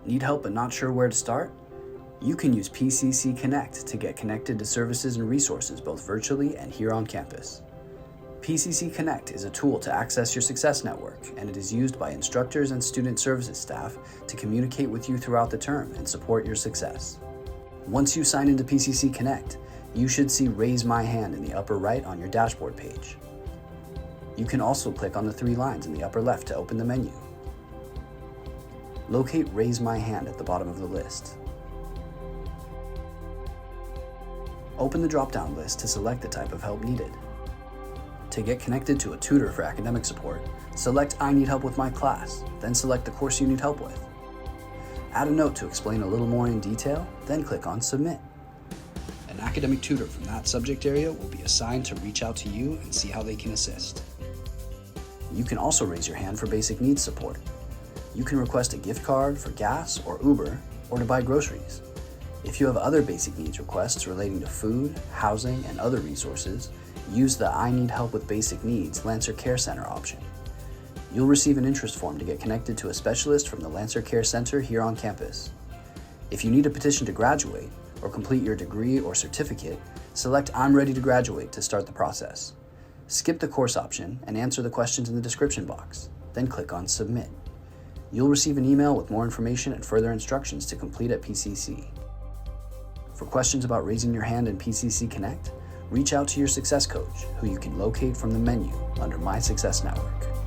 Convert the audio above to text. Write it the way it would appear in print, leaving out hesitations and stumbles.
Need help but not sure where to start? You can use PCC Connect to get connected to services and resources both virtually and here on campus. PCC Connect is a tool to access your Success Network, and it is used by instructors and student services staff to communicate with you throughout the term and support your success. Once you sign into PCC Connect, you should see Raise My Hand in the upper right on your dashboard page. You can also click on the 3 lines in the upper left to open the menu. Locate Raise My Hand at the bottom of the list. Open the drop-down list to select the type of help needed. To get connected to a tutor for academic support, select I need help with my class, then select the course you need help with. Add a note to explain a little more in detail, then click on Submit. An academic tutor from that subject area will be assigned to reach out to you and see how they can assist. You can also raise your hand for basic needs support. You can request a gift card for gas or Uber, or to buy groceries. If you have other basic needs requests relating to food, housing, and other resources, use the I Need Help with Basic Needs Lancer Care Center option. You'll receive an interest form to get connected to a specialist from the Lancer Care Center here on campus. If you need a petition to graduate or complete your degree or certificate, select I'm ready to graduate to start the process. Skip the course option and answer the questions in the description box, then click on Submit. You'll receive an email with more information and further instructions to complete at PCC. For questions about raising your hand in PCC Connect, reach out to your success coach, who you can locate from the menu under My Success Network.